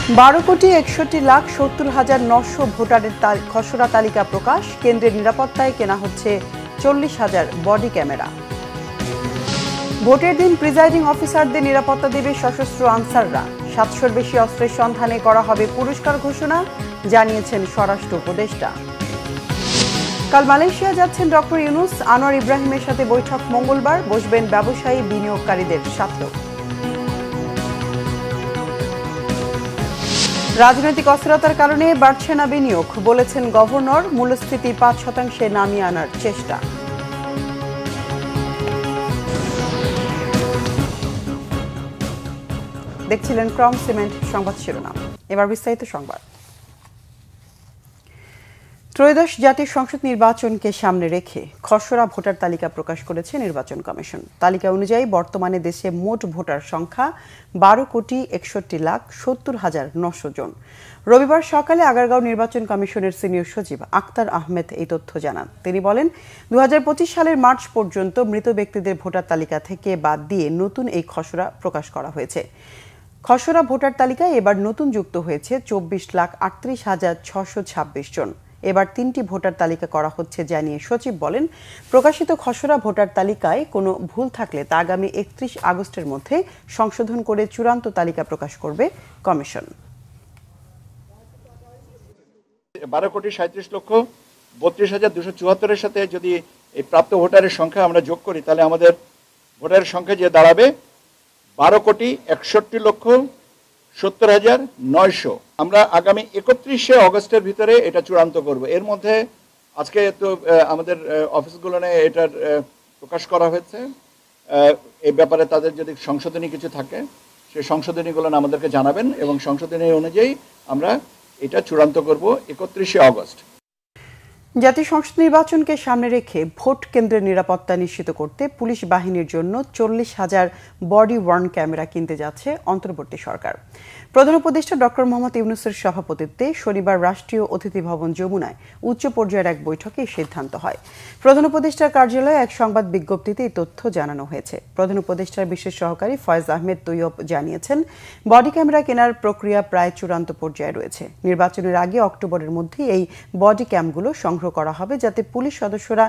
12,61,70,900 ভোটারের খসড়া তালিকা প্রকাশ। কেন্দ্রের নিরাপত্তায় কেনা হচ্ছে 40,000 বডি ক্যামেরা। ভোটের দিন প্রিজাইডিং অফিসারদের নিরাপত্তা দেবে সশস্ত্র আনসাররা। 700-র বেশি অস্ত্রের সন্ধানে করা হবে পুরস্কার ঘোষণা, জানিয়েছেন স্বরাষ্ট্র উপদেষ্টা। কাল মালয়েশিয়া যাচ্ছেন ডক্টর ইউনূস। আনোয়ার ইব্রাহিমের সাথে বৈঠক মঙ্গলবার, বসবেন ব্যবসায়ী বিনিয়োগকারীদের সাথেও। রাজনৈতিক অস্থিরতার কারণে বাড়ছে না বিনিয়োগ, বলেছেন গভর্নর। মূল্যস্ফীতি 5% নামিয়ে আনার চেষ্টা। দেখছিলেন ক্রম সিমেন্ট সংবাদ শিরোনাম। এবার বিস্তারিত সংবাদ। ত্রয়োদশ জাতীয় সংসদ নির্বাচনকে সামনে রেখে খসড়া ভোটার তালিকা প্রকাশ করেছে নির্বাচন কমিশন। তালিকা অনুযায়ী বর্তমানে দেশে মোট ভোটার সংখ্যা 12,61,70,900 জন। রবিবার সকালে আগারগাঁও নির্বাচন কমিশনের সিনিয়র সচিব আক্তার আহমেদ এই তথ্য জানান। তিনি বলেন, 2025 সালের মার্চ পর্যন্ত মৃত ব্যক্তিদের ভোটার তালিকা থেকে বাদ দিয়ে নতুন এই খসড়া প্রকাশ করা হয়েছে। খসড়া ভোটার তালিকায় এবার নতুন যুক্ত হয়েছে 24,38,626 জন। এবার 3টি ভোটার তালিকা করা হচ্ছে, জানিয়ে সচিব বলেন, প্রকাশিত খসড়া ভোটার তালিকায় কোনো ভুল থাকলে তা আগামী 31 আগস্টের মধ্যে সংশোধন করে চূড়ান্ত তালিকা প্রকাশ করবে কমিশন। 12,37,274 সাথে যদি এই প্রাপ্ত ভোটারের সংখ্যা আমরা যোগ করি, তাহলে আমাদের ভোটারের সংখ্যা যে দাঁড়াবে 12,61,70,900। আমরা আগামী 31 আগস্টের ভিতরে এটা চূড়ান্ত করব। এর মধ্যে আজকে তো আমাদের অফিসগুলো এটার প্রকাশ করা হয়েছে। এই ব্যাপারে তাদের যদি সংশোধনী কিছু থাকে, সেই সংশোধনীগুলো আমাদেরকে জানাবেন এবং সংশোধনী অনুযায়ী আমরা এটা চূড়ান্ত করব 31 আগস্ট। জাতীয় সংসদ নির্বাচনকে সামনে রেখে ভোট কেন্দ্রের নিরাপত্তা নিশ্চিত করতে পুলিশ বাহিনীর জন্য 40,000 বডি ওয়ার্ন ক্যামেরা কিনতে যাচ্ছে অন্তর্বর্তী সরকার। প্রধান উপদেষ্টা ডক্টর মোহাম্মদ ইউনূসের সভাপতিত্বে শনিবার রাষ্ট্রীয় অতিথি ভবন যমুনায় উচ্চ পর্যায়ের এক বৈঠকে সিদ্ধান্ত হয়। প্রধান উপদেষ্টার কার্যালয়ে এক সংবাদ বিজ্ঞপ্তিতে এই তথ্য জানানো হয়েছে। প্রধান উপদেষ্টার বিশেষ সহকারী ফয়েজ আহমেদ তৈয়ব জানিয়েছেন, বডি ক্যামেরা কেনার প্রক্রিয়া প্রায় চূড়ান্ত পর্যায়ে রয়েছে। নির্বাচনের আগে অক্টোবরের মধ্যে এই বডি ক্যামগুলো সংগ্রহ করা হবে, যাতে পুলিশ সদস্যরা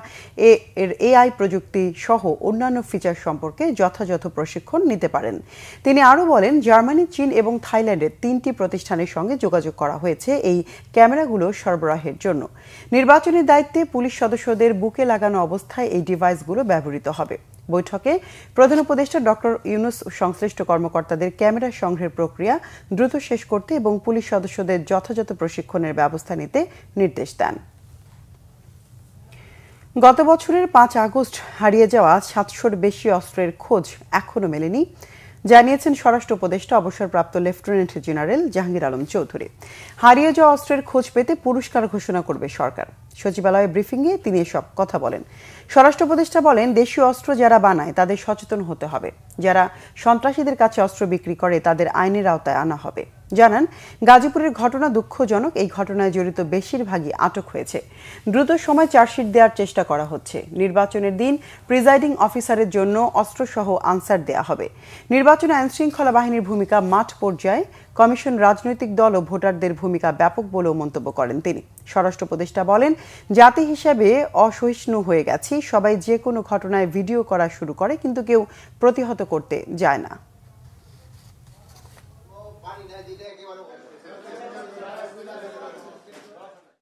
এর এআই প্রযুক্তি সহ অন্যান্য ফিচার সম্পর্কে যথাযথ প্রশিক্ষণ নিতে পারেন। তিনি আরও বলেন, জার্মানি, চীন এবং থাইল্যান্ডের 3টি প্রতিষ্ঠানের সঙ্গে যোগাযোগ করা হয়েছে এই ক্যামেরাগুলো সরবরাহের জন্য। নির্বাচনের দায়িত্বে পুলিশ সদস্যদের বুকে লাগানো অবস্থায় এই ডিভাইসগুলো ব্যবহৃত হবে। বৈঠকে প্রধান উপদেষ্টা ডক্টর ইউনূস সংশ্লিষ্ট কর্মকর্তাদের ক্যামেরা সংগ্রহের প্রক্রিয়া দ্রুত শেষ করতে এবং পুলিশ সদস্যদের যথাযথ প্রশিক্ষণের ব্যবস্থা নিতে নির্দেশ দেন। গত বছরের 5 আগস্ট হারিয়ে যাওয়া 700-র বেশি অস্ত্রের খোঁজ এখনো মেলেনি, জানিয়েছেন স্বরাষ্ট্র উপদেষ্টা অবসরপ্রাপ্ত লেফটেন্যান্ট জেনারেল জাহাঙ্গীর আলম চৌধুরী। হারিয়ে যাওয়া অস্ত্রের খোঁজ পেতে পুরস্কার ঘোষণা করবে সরকার। সচিবালয়ে ব্রিফিংয়ে তিনি এসব কথা বলেন। স্বরাষ্ট্র উপদেষ্টা বলেন, দেশীয় অস্ত্র যারা বানায় তাদের সচেতন হতে হবে। যারা সন্ত্রাসীদের কাছে অস্ত্র বিক্রি করে তাদের আইনের আওতায় আনা হবে। জানান, গাজীপুরের ঘটনা দুঃখজনক। এই ঘটনায় জড়িত বেশিরভাগই আটক হয়েছে। দ্রুত সময় চার্জশিট দেওয়ার চেষ্টা করা হচ্ছে। নির্বাচনের দিন প্রিজাইডিং অফিসারের জন্য অস্ত্রসহ আনসার দেয়া হবে। নির্বাচনে আইনশৃঙ্খলা বাহিনীর ভূমিকা মাঠ পর্যায়ে। কমিশন, রাজনৈতিক দল ও ভোটারদের ভূমিকা ব্যাপক বলেও মন্তব্য করেন তিনি। স্বরাষ্ট্র উপদেষ্টা বলেন, জাতি হিসেবে অসহিষ্ণু হয়ে গেছি। সবাই যে কোনো ঘটনায় ভিডিও করা শুরু করে, কিন্তু কেউ প্রতিহত করতে যায় না।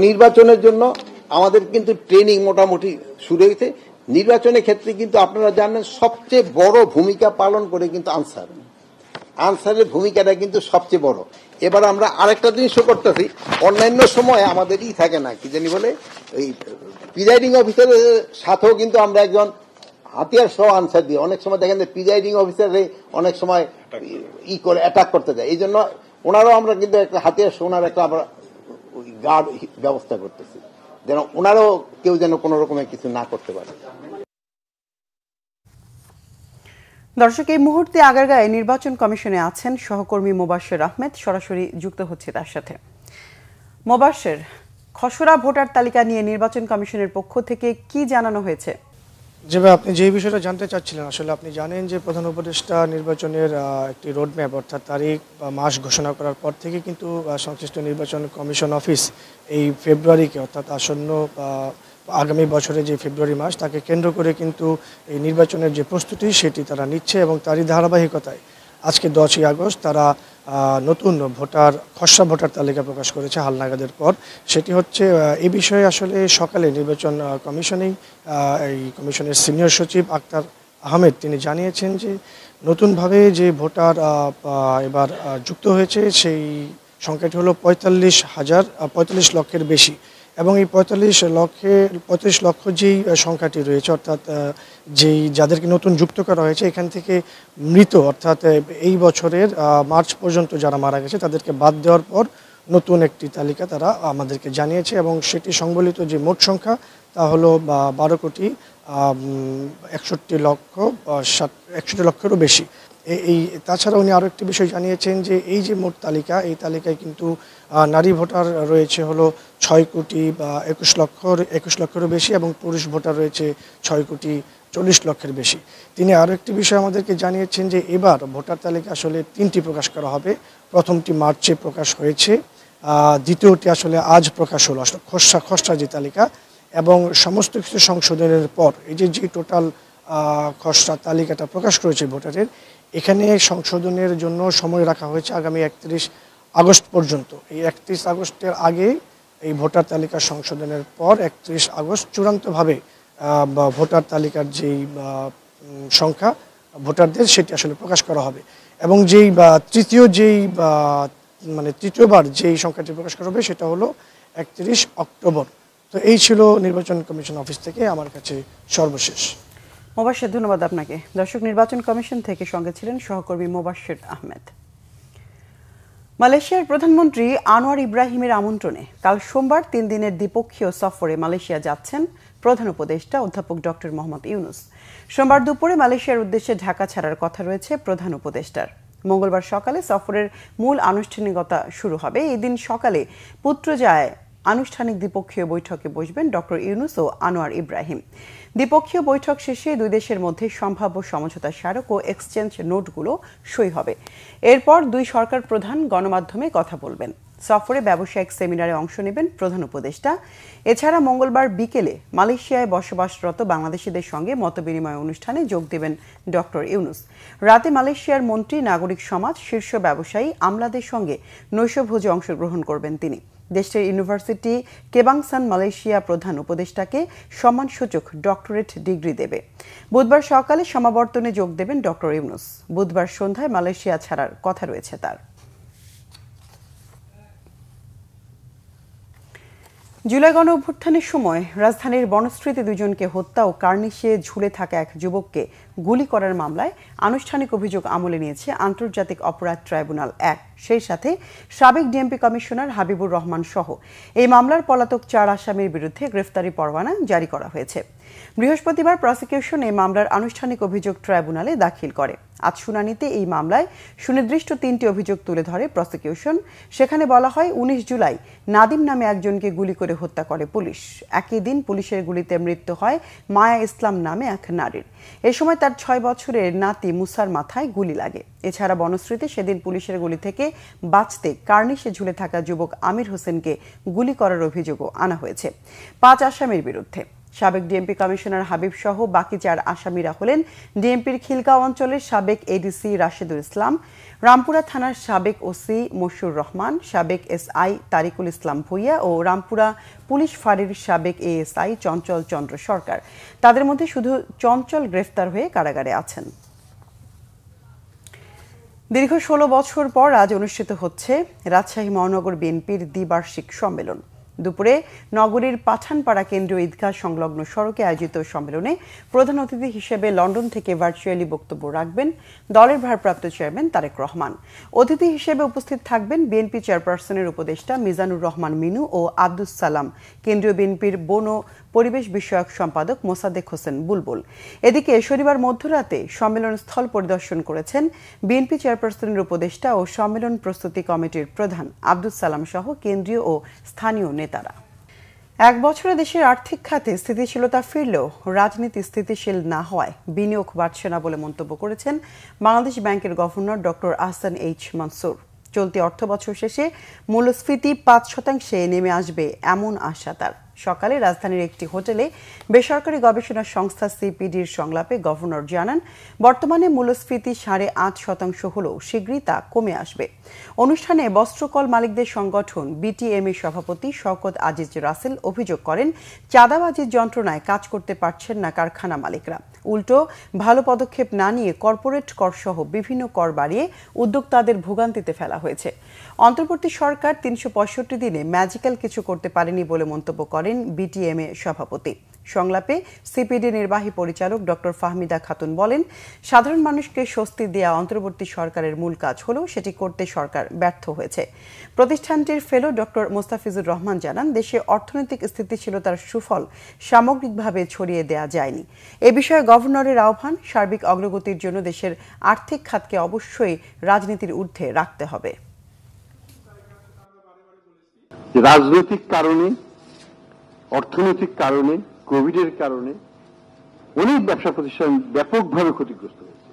নির্বাচনের জন্য আমাদের কিন্তু ট্রেনিং মোটামুটি শুরু হয়েছে। নির্বাচনের ক্ষেত্রে কিন্তু আপনারা জানেন সবচেয়ে বড় ভূমিকা পালন করে কিন্তু আনসারের ভূমিকাটা কিন্তু সবচেয়ে বড়। এবার আমরা আরেকটা জিনিসও করতেছি, অন্যান্য সময় আমাদের থাকে না, কি জানি বলে, এই প্রিজাইডিং অফিসারের সাথেও কিন্তু আমরা একজন হাতিয়ার সহ আনসার দিই। অনেক সময় দেখেন যে প্রিজাইডিং অফিসারে অনেক সময় করে অ্যাটাক করতে যায়। এই জন্য ওনারাও আমরা কিন্তু একটা হাতিয়ার সহ ওনার একটা আমরা গার্ড ব্যবস্থা করতেছি, যেন ওনারও কেউ যেন কোনো রকমের কিছু না করতে পারে। দর্শক, এই মুহূর্তে আগারগাঁয়ে নির্বাচন কমিশনে আছেন সহকর্মী মোবাশ্বের আহমেদ। সরাসরি যুক্ত হচ্ছে তার সাথে। মোবাশ্বের, খসড়া ভোটার তালিকা নিয়ে নির্বাচন কমিশনের পক্ষ থেকে কি জানানো হয়েছে? যেভাবে আপনি যে বিষয়টা জানতে চাচ্ছিলেন, আসলে আপনি জানেন যে প্রধান উপদেষ্টা নির্বাচনের একটি রোডম্যাপ অর্থাৎ তারিখ বা মাস ঘোষণা করার পর থেকে কিন্তু সংশ্লিষ্ট নির্বাচন কমিশন অফিস এই ফেব্রুয়ারিকে অর্থাৎ আসন্ন আগামী বছরে যে ফেব্রুয়ারি মাস তাকে কেন্দ্র করে কিন্তু এই নির্বাচনের যে প্রস্তুতি সেটি তারা নিচ্ছে এবং তারই ধারাবাহিকতায় আজকে 10ই আগস্ট তারা নতুন খসড়া ভোটার তালিকা প্রকাশ করেছে হালনাগাদের পর। সেটি হচ্ছে এই বিষয়ে আসলে সকালে নির্বাচন কমিশনেই এই কমিশনের সিনিয়র সচিব আক্তার আহমেদ তিনি জানিয়েছেন যে নতুনভাবে যে ভোটার এবার যুক্ত হয়েছে সেই সংখ্যাটি হলো 45 লক্ষের বেশি এবং এই 45 লক্ষ যেই সংখ্যাটি রয়েছে অর্থাৎ যাদেরকে নতুন যুক্ত করা হয়েছে এখান থেকে মৃত অর্থাৎ এই বছরের মার্চ পর্যন্ত যারা মারা গেছে তাদেরকে বাদ দেওয়ার পর নতুন একটি তালিকা তারা আমাদেরকে জানিয়েছে এবং সেটি সংবলিত যে মোট সংখ্যা তা হলো 12,61 লক্ষেরও বেশি। তাছাড়া উনি আরও একটি বিষয় জানিয়েছেন যে এই যে মোট তালিকা এই তালিকায় কিন্তু নারী ভোটার রয়েছে হলো 6,21 লক্ষেরও বেশি এবং পুরুষ ভোটার রয়েছে 6,40 লক্ষের বেশি। তিনি আরও একটি বিষয় আমাদেরকে জানিয়েছেন যে এবার ভোটার তালিকা আসলে 3টি প্রকাশ করা হবে। প্রথমটি মার্চে প্রকাশ হয়েছে, দ্বিতীয়টি আসলে আজ প্রকাশ হলো আসলে খসড়া যে তালিকা এবং সমস্ত কিছু সংশোধনের পর এই যে টোটাল খসড়া তালিকাটা প্রকাশ করেছে ভোটারের, এখানে সংশোধনের জন্য সময় রাখা হয়েছে আগামী 31 আগস্ট পর্যন্ত। এই 31 আগস্টের আগে এই ভোটার তালিকা সংশোধনের পর 31 আগস্ট চূড়ান্তভাবে ভোটার তালিকার যেই সংখ্যা ভোটারদের সেটি আসলে প্রকাশ করা হবে এবং তৃতীয়বার যেই সংখ্যাটি প্রকাশ করা হবে সেটা হলো 31 অক্টোবর। তো এই ছিল নির্বাচন কমিশন অফিস থেকে আমার কাছে সর্বশেষ। মোবাশ্বের, ধন্যবাদ আপনাকে। দর্শক, নির্বাচন কমিশন থেকে সঙ্গে ছিলেন সহকর্মী মোবাশ্বের আহমেদ। মালয়েশিয়ার প্রধানমন্ত্রী আনোয়ার ইব্রাহিমের আমন্ত্রণে কাল সোমবার 3 দিনের দ্বিপক্ষীয় সফরে মালয়েশিয়া যাচ্ছেন প্রধান উপদেষ্টা অধ্যাপক ডক্টর মোহাম্মদ ইউনূস। সোমবার দুপুরে মালয়েশিয়ার উদ্দেশ্যে ঢাকা ছাড়ার কথা রয়েছে প্রধান উপদেষ্টার। মঙ্গলবার সকালে সফরের মূল আনুষ্ঠানিকতা শুরু হবে। এই দিন সকালে পুত্রজায়ায় আনুষ্ঠানিক দ্বিপক্ষীয় বৈঠকে বসবেন ডক্টর ইউনূস ও আনোয়ার ইব্রাহিম। দ্বিপক্ষীয় বৈঠক শেষে দুই দেশের মধ্যে সম্ভাব্য সমঝোতা স্মারক ও এক্সচেঞ্জ নোটগুলো সই হবে। এরপর দুই সরকার প্রধান গণমাধ্যমে কথা বলবেন। সফরে ব্যবসায়িক সেমিনারে অংশ নেবেন প্রধান উপদেষ্টা। এছাড়া মঙ্গলবার বিকেলে মালয়েশিয়ায় বসবাসরত বাংলাদেশিদের সঙ্গে মতবিনিময় অনুষ্ঠানে যোগ দেবেন ডক্টর ইউনূস। রাতে মালয়েশিয়ার মন্ত্রী, নাগরিক সমাজ, শীর্ষ ব্যবসায়ী আমলাদের সঙ্গে নৈশভোজে অংশগ্রহণ করবেন তিনি। দেশটির ইউনিভার্সিটি কেবাংসান মালয়েশিয়া প্রধান উপদেষ্টাকে সম্মানসূচক ডক্টরেট ডিগ্রি দেবে। বুধবার সকালে সমাবর্তনে যোগ দেবেন ডক্টর ইউনূস। বুধবার সন্ধ্যায় মালয়েশিয়া ছাড়ার কথা রয়েছে তার। জুলাই গণ অভ্যুত্থানের সময় রাজধানীর বনশ্রীতে দুজনকে হত্যা ও কার্নিশে ঝুলে থাকা এক যুবককে গুলি করার মামলায় আনুষ্ঠানিক অভিযোগ আমলে নিয়েছে আন্তর্জাতিক অপরাধ ট্রাইব্যুনাল 1। সেই সাথে সাবেক ডিএমপি কমিশনার হাবিবুর রহমান সহ এই মামলার পলাতক 4 আসামির বিরুদ্ধে গ্রেফতারি পরোয়ানা জারি করা হয়েছে। বৃহস্পতিবার প্রসিকিউশন এই মামলার আনুষ্ঠানিক অভিযোগ ট্রাইব্যুনালে দাখিল করে। আজ শুনানিতে এই মামলায় সুনির্দিষ্ট 3টি অভিযোগ তুলে ধরে প্রসিকিউশন। সেখানে বলা হয় 19 জুলাই নাদিম নামে একজনকে গুলি করে হত্যা করে পুলিশ। একই দিন পুলিশের গুলিতে মৃত্যু হয় মায়া ইসলাম নামে এক নারীর। এ সময় তার 6 বছরের নাতি মুসার মাথায় গুলি লাগে। এছাড়া বনশ্রীতে সেদিন পুলিশের গুলি থেকে বাঁচতে কার্নিশে ঝুলে থাকা যুবক আমির হোসেনকে গুলি করার অভিযোগও আনা হয়েছে 5 আসামির বিরুদ্ধে। সাবেক ডিএমপি কমিশনার হাবিব সহ বাকি 4 আসামিরা হলেন ডিএমপির খিলগাঁও অঞ্চলের সাবেক এডিসি রাশেদুল ইসলাম, রামপুরা থানার সাবেক ওসি মশিউর রহমান, সাবেক এসআই তারিকুল ইসলাম ভুইয়া ও রামপুরা পুলিশ ফাঁড়ির সাবেক এএসআই চঞ্চল চন্দ্র সরকার। তাদের মধ্যে শুধু চঞ্চল গ্রেফতার হয়ে কারাগারে আছেন। দীর্ঘ 16 বছর পর আজ অনুষ্ঠিত হচ্ছে রাজশাহী মহানগর বিএনপির দ্বিবার্ষিক সম্মেলন। দুপুরে নগরীর পাঠানপাড়া কেন্দ্রীয় ঈদগাহ সংলগ্ন সড়কে আয়োজিত সম্মেলনে প্রধান অতিথি হিসেবে লন্ডন থেকে ভার্চুয়ালি বক্তব্য রাখবেন দলের ভারপ্রাপ্ত চেয়ারম্যান তারেক রহমান। অতিথি হিসেবে উপস্থিত থাকবেন বিএনপি চেয়ারপারসনের উপদেষ্টা মিজানুর রহমান মিনু ও আব্দুস সালাম, কেন্দ্রীয় বিএনপির বন ও পরিবেশ বিষয়ক সম্পাদক মোসাদ্দেক হোসেন বুলবুল। এদিকে শনিবার মধ্যরাতে সম্মেলন স্থল পরিদর্শন করেছেন বিএনপি চেয়ারপারসনের উপদেষ্টা ও সম্মেলন প্রস্তুতি কমিটির প্রধান আব্দুস সালাম সহ কেন্দ্রীয় ও স্থানীয় নেতারা। এক বছরে দেশের আর্থিক খাতে স্থিতিশীলতা ফিরলেও রাজনীতি স্থিতিশীল না হওয়ায় বিনিয়োগ বাড়ছে না বলে মন্তব্য করেছেন বাংলাদেশ ব্যাংকের governor doctor Ahsan H Mansur. চলতি অর্থবছর শেষে মূল্যস্ফীতি ৫% নেমে আসবে এমন আশা তার। সকালে রাজধানীর একটি হোটেলে বেসরকারি গবেষণা সংস্থা সিপিডির সংলাপে গভর্নর জানান, বর্তমানে মূল্যস্ফীতি ৮.৫% হলেও শীঘ্রই তা কমে আসবে। অনুষ্ঠানে বস্ত্রকল মালিকদের সংগঠন বিটিএমএ সভাপতি শওকত আজিজ রাসেল অভিযোগ করেন, চাঁদাবাজির যন্ত্রণায় কাজ করতে পারছেন না কারখানা মালিকরা। উল্টো ভালো পদক্ষেপ না নিয়ে কর্পোরেট কর সহ বিভিন্ন কর বাড়িয়ে উদ্যোক্তাদের ভোগান্তিতে ফেলা হয়েছে। অন্তর্বর্তী সরকার ৩৬৫ দিনে ম্যাজিক্যাল কিছু করতে পারেনি বলে মন্তব্য করেন বিটিএমএ সভাপতি। সংলাপে সিপিডি নির্বাহী পরিচালক ডক্টর ফাহমিদা খাতুন বলেন, সাধারণ মানুষকে স্বস্তি দেয়া অন্তর্বর্তী সরকারের মূল কাজ হলেও সেটি করতে সরকার ব্যর্থ হয়েছে। প্রতিষ্ঠানটির ফেলো ডক্টর মোস্তাফিজুর রহমান জানান, দেশে অর্থনৈতিক স্থিতিশীলতার সুফল সামগ্রিকভাবে ছড়িয়ে দেয়া যায়নি। এ বিষয়ে গভর্নরের আহ্বান, সার্বিক অগ্রগতির জন্য দেশের আর্থিক খাতকে অবশ্যই রাজনীতির ঊর্ধ্বে রাখতে হবে। রাজনৈতিক কারণে, অর্থনৈতিক কারণে, কোভিডের কারণে অনেক ব্যবসা প্রতিষ্ঠান ব্যাপকভাবে ক্ষতিগ্রস্ত হয়েছে,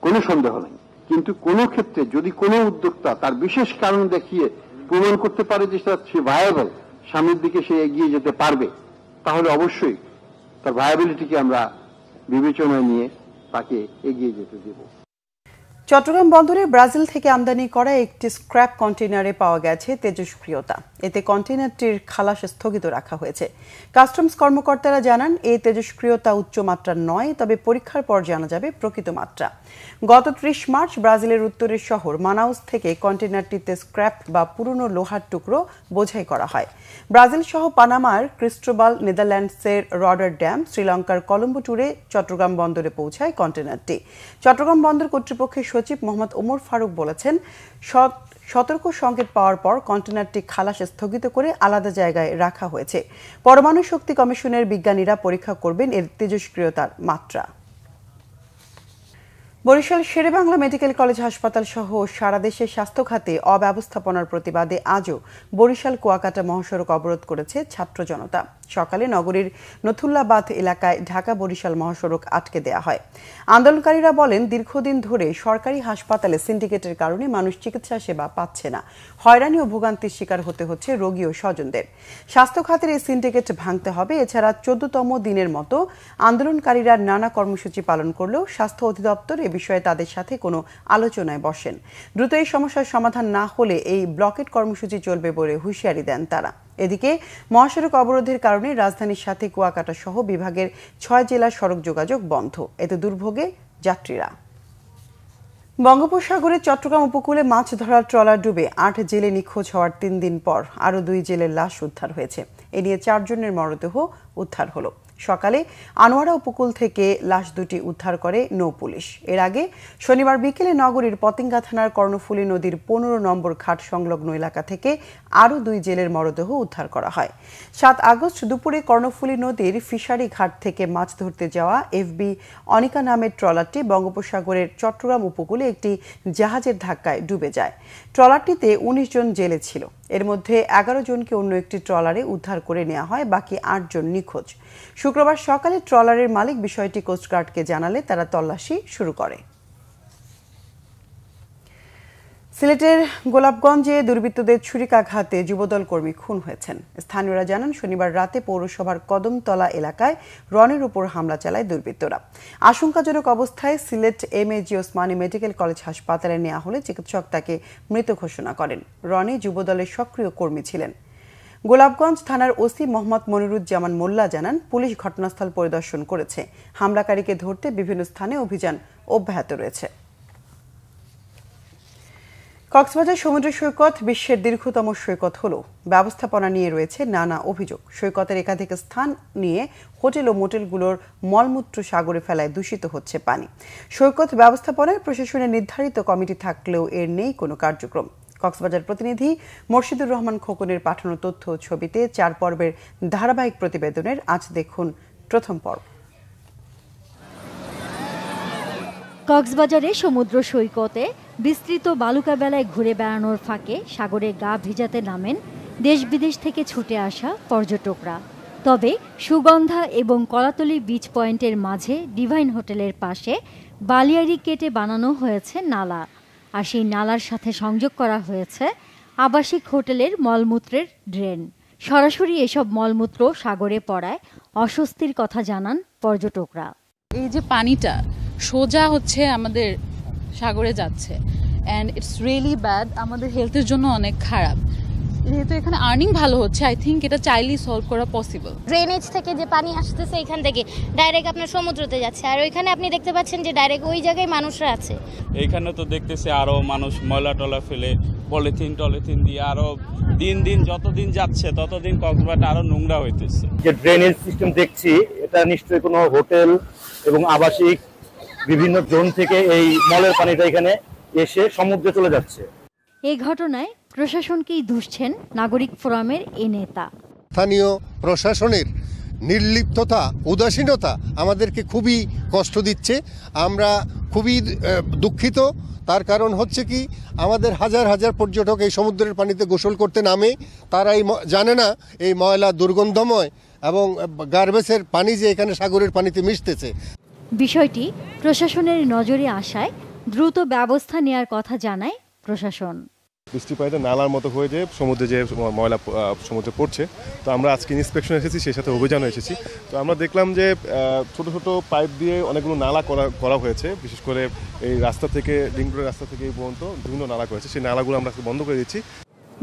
কোনো সন্দেহ নাই। কিন্তু কোন ক্ষেত্রে যদি কোনো উদ্যোক্তা তার বিশেষ কারণ দেখিয়ে প্রমাণ করতে পারে যে সে ভায়াবল, সামনের দিকে সে এগিয়ে যেতে পারবে, তাহলে অবশ্যই তার ভায়াবিলিটিকে আমরা বিবেচনায় নিয়ে তাকে এগিয়ে যেতে দেব। চট্টগ্রাম বন্দরে ব্রাজিল থেকে আমদানি করা একটি স্ক্র্যাপ কন্টেইনারে পাওয়া গেছে তেজস্ক্রিয়তা। এতে কন্টেইনারটির খালাস স্থগিত রাখা হয়েছে। কাস্টমস কর্মকর্তারা জানান, এই তেজস্ক্রিয়তা উচ্চমাত্রার নয়, তবে পরীক্ষার পর জানা যাবে প্রকৃত মাত্রা। গত ৩০ মার্চ ব্রাজিলের উত্তরের শহর মানাউস থেকে কন্টেইনারটিতে স্ক্র্যাপ বা পুরনো লোহার টুকরো বোঝাই করা হয়। ব্রাজিল সহ পানামার ক্রিস্টোবাল, নেদারল্যান্ডসের রটারড্যাম, শ্রীলঙ্কার কলম্বো ট্যুরে চট্টগ্রাম বন্দরে পৌঁছায় কন্টেইনারটি। চট্টগ্রাম বন্দর কর্তৃপক্ষের সচিব মোহাম্মদ ওমর ফারুক বলেছেন, সতর্ক সংকেত পাওয়ার পর কন্টেইনারটি খালাস স্থগিত করে আলাদা জায়গায় রাখা হয়েছে। পরমাণু শক্তি কমিশনের বিজ্ঞানীরা পরীক্ষা করবেন এর তেজস্ক্রিয়তার মাত্রা। বরিশাল শেরেবাংলা মেডিকেল কলেজ হাসপাতাল সহ সারা দেশে স্বাস্থ্য খাতে অব্যবস্থাপনার প্রতিবাদে আজও বরিশাল কুয়াকাটা মহাসড়ক অবরোধ করেছে ছাত্র জনতা। সকালে নগরীর নথুল্লাবাদ এলাকায় ঢাকা বরিশাল মহাসড়ক আটকে দেয়া হয়। আন্দোলনকারীরা বলেন, দীর্ঘদিন ধরে সরকারি হাসপাতালে সিন্ডিকেটের কারণে মানুষ চিকিৎসা সেবা পাচ্ছে না। হয়রানি ও ভোগান্তির শিকার হতে হচ্ছে রোগী ও স্বজনদের। স্বাস্থ্য খাতের এই সিন্ডিকেট ভাঙতে হবে। এছাড়া 14তম দিনের মতো আন্দোলনকারীরা নানা কর্মসূচি পালন করলেও স্বাস্থ্য অধিদপ্তর এ বিষয়ে তাদের সাথে কোনো আলোচনায় বসেন। দ্রুত এই সমস্যার সমাধান না হলে এই ব্লকেট কর্মসূচি চলবে বলে হুঁশিয়ারি দেন তারা। এদিকে মহাসড়ক অবরোধের কারণে রাজধানীর সাথে কুয়াকাটা সহ বিভাগের 6 জেলার সড়ক যোগাযোগ বন্ধ। এতে দুর্ভোগে যাত্রীরা। বঙ্গোপসাগরে চট্টগ্রাম উপকূলে মাছ ধরার ট্রলার ডুবে 8 জেলে নিখোঁজ হওয়ার 3 দিন পর আরও 2 জেলের লাশ উদ্ধার হয়েছে। এ নিয়ে 4 জনের মরদেহ উদ্ধার হলো। সকালে আনোয়ারা উপকূল থেকে লাশ দুটি উদ্ধার করে নৌ পুলিশ। এর আগে শনিবার বিকেলে নগরীর পতেঙ্গা থানার কর্ণফুলী নদীর 15 নম্বর ঘাট সংলগ্ন এলাকা থেকে আরও 2 জেলের মরদেহ উদ্ধার করা হয়। 7 আগস্ট দুপুরে কর্ণফুলী নদীর ফিশারি ঘাট থেকে মাছ ধরতে যাওয়া এফবি অনিকা নামের ট্রলারটি বঙ্গোপসাগরের চট্টগ্রাম উপকূলে একটি জাহাজের ধাক্কায় ডুবে যায়। ট্রলারটিতে 19 জন জেলে ছিল। এর মধ্যে 11 জনকে অন্য একটি ট্রলারে উদ্ধার করে নেওয়া হয়, বাকি 8 জন নিখোঁজ। শুক্রবার সকালে ট্রলারের মালিক বিষয়টি কোস্টগার্ডকে জানালে তারা তল্লাশি শুরু করে। সিলেটের গোলাপগঞ্জে দুর্বৃত্তদের ছুরিকাঘাতে যুবদল কর্মী খুন হয়েছেন। স্থানীয়রা জানান, শনিবার রাতে পৌরসভার কদমতলা এলাকায় রনির উপর হামলা চালায় দুর্বৃত্তরা। আশঙ্কাজনক অবস্থায় Sylhet MAG Osmani medical college হাসপাতালে নেওয়া হলে চিকিৎসক তাকে মৃত ঘোষণা করেন। রনি যুবদলের সক্রিয় কর্মী ছিলেন। গোলাপগঞ্জ থানার ওসি মোহাম্মদ মনিরুজ্জামান মোল্লা জানান, পুলিশ ঘটনাস্থল পরিদর্শন করেছে। হামলাকারীকে ধরতে বিভিন্ন স্থানে অভিযান অব্যাহত রয়েছে। কক্সবাজার সমুদ্র সৈকত বিশ্বের দীর্ঘতম সৈকত হলেও ব্যবস্থাপনা নিয়ে রয়েছে নানা অভিযোগ। সৈকতের একাধিক স্থান নিয়ে হোটেল ও মোটেলগুলোর মলমূত্র সাগরে ফেলায় দূষিত হচ্ছে পানি। সৈকত ব্যবস্থাপনায় প্রশাসনের নির্ধারিত কমিটি থাকলেও এর নেই কোনো কার্যক্রম। কক্সবাজার প্রতিনিধি মোর্শিদুর রহমান খোকনের পাঠানো তথ্য ছবিতে 4 পর্বের ধারাবাহিক প্রতিবেদনের আজ দেখুন প্রথম পর্ব। কক্সবাজারে সমুদ্র সৈকতে বিস্তৃত বালুকা বেলায় ঘুরে বেড়ানোর ফাঁকে সাগরে গা ভিজাতে নামেন দেশ বিদেশ থেকে ছুটে আসা পর্যটকরা। তবে সুগন্ধা এবং কলাতলি বিচ পয়েন্টের মাঝে ডিভাইন হোটেলের পাশে বালিয়াড়ি কেটে বানানো হয়েছে নালা, আর সেই নালার সাথে সংযোগ করা হয়েছে আবাসিক হোটেলের মলমূত্রের ড্রেন। সরাসরি এসব মলমূত্র সাগরে পড়ায় অস্বস্তির কথা জানান পর্যটকরা। এই যে পানিটা সোজা হচ্ছে আমাদের সাগরে যাচ্ছে, অ্যান্ড ইটস রিয়েলি ব্যাড, আমাদের হেলথের জন্য অনেক খারাপ। যেহেতু এখানে আর্নিং ভালো হচ্ছে, আই থিঙ্ক এটা চাইলেই সলভ করা পসিবল। ড্রেনেজ থেকে যে পানি আসতেছে এখান থেকে ডাইরেক্ট আপনার সমুদ্রতে যাচ্ছে, আর ওইখানে আপনি দেখতে পাচ্ছেন যে ডাইরেক্ট ওই জায়গায় মানুষরা আছে। এইখানে তো দেখতেছি আরো মানুষ ময়লা টলা ফেলে পলিথিন দিয়ে আরো দিন দিন যতদিন যাচ্ছে ততদিন কক্সবাজার আরো নোংরা হইতেছে। যে ড্রেনেজ সিস্টেম দেখছি এটা নিশ্চয়ই কোনো হোটেল এবং আবাসিক বিভিন্ন জোন থেকে এই মলের পানিটা এখানে এসে সমুদ্রে চলে যাচ্ছে। এই ঘটনায় প্রশাসনকেই দুষছেন নাগরিক ফোরামের এই নেতা। স্থানীয় প্রশাসনের নির্লিপ্ততা, উদাসীনতা আমাদেরকে খুবই কষ্ট দিচ্ছে। আমরা খুবই দুঃখিত। তার কারণ হচ্ছে কি, আমাদের হাজার হাজার পর্যটক এই সমুদ্রের পানিতে গোসল করতে নামে, তারা জানে না এই ময়লা দুর্গন্ধময় এবং গার্বেজের পানি যে এখানে সাগরের পানিতে মিশতেছে। বিষয়টি প্রশাসনের নজরে আসায় দ্রুত ব্যবস্থা নেওয়ার কথা জানায় প্রশাসন। বৃষ্টি পানিতে নালার মতো হয়ে যে সমুদ্রে যে ময়লা সমুদ্রে পড়ছে, তো আমরা আজকে ইন্সপেকশন এসেছি, সেই সাথে অভিযানে এসেছি। তো আমরা দেখলাম যে ছোট ছোট পাইপ দিয়ে অনেকগুলো নালা করা হয়েছে, বিশেষ করে এই রাস্তা থেকে রিং রোডের রাস্তা থেকে এই পর্যন্ত বিভিন্ন নালা করেছে। সেই নালাগুলো আমরা বন্ধ করে দিচ্ছি।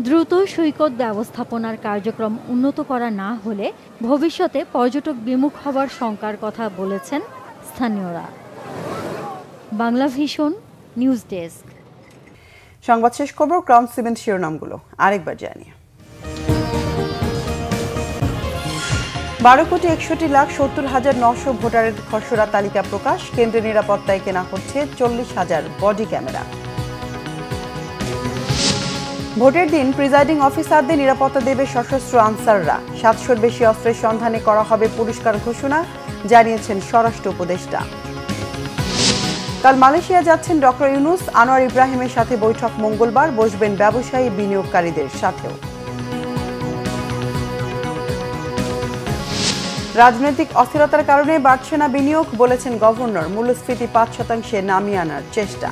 দ্রুত সৈকত ব্যবস্থাপনার কার্যক্রম উন্নত করা না হলে ভবিষ্যতে পর্যটক বিমুখ হবার শঙ্কার কথা বলেছেন স্থানীয়রা। Bangla vision news desk. সংবাদ শেষ করব ক্রাউন সিমেন্ট শিরোনামগুলো আরেকবার জানিয়ে। 12,61,70,900 ভোটারের খসড়া তালিকা প্রকাশ, কেন্দ্রের নিরাপত্তায় কেনা হচ্ছে 40,000 বডি ক্যামেরা। ভোটের দিন প্রিজাইডিং অফিসারদের নিরাপত্তা দেবে সশস্ত্র আনসাররা, 700-র বেশি অস্ত্রের সন্ধানে করা হবে পুরস্কার ঘোষণা, জানিয়েছেন স্বরাষ্ট্র উপদেষ্টা। কাল মালয়েশিয়া যাচ্ছেন ডক্টর ইউনুস, আনোয়ার ইব্রাহিমের সাথে বৈঠক মঙ্গলবার, বসবেন ব্যবসায়ী বিনিয়োগকারীদের সাথেও। রাজনৈতিক অস্থিরতার কারণে বাড়ছে না বিনিয়োগ, বলেছেন গভর্নর, মূল্যস্ফীতি 5% নামিয়ে আনার চেষ্টা।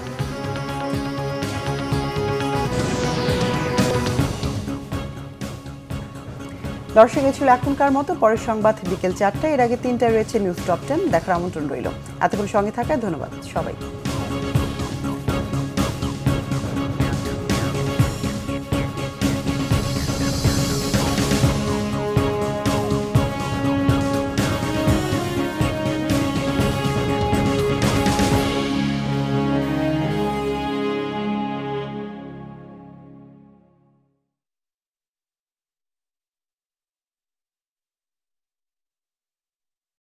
দর্শক, এ ছিল এখনকার মতো। পরের সংবাদ বিকেল 4টায়, এর আগে 3টায় রয়েছে নিউজ টপ 10 দেখার আমন্ত্রণ রইল। এতক্ষণ সঙ্গে থাকায় ধন্যবাদ সবাই।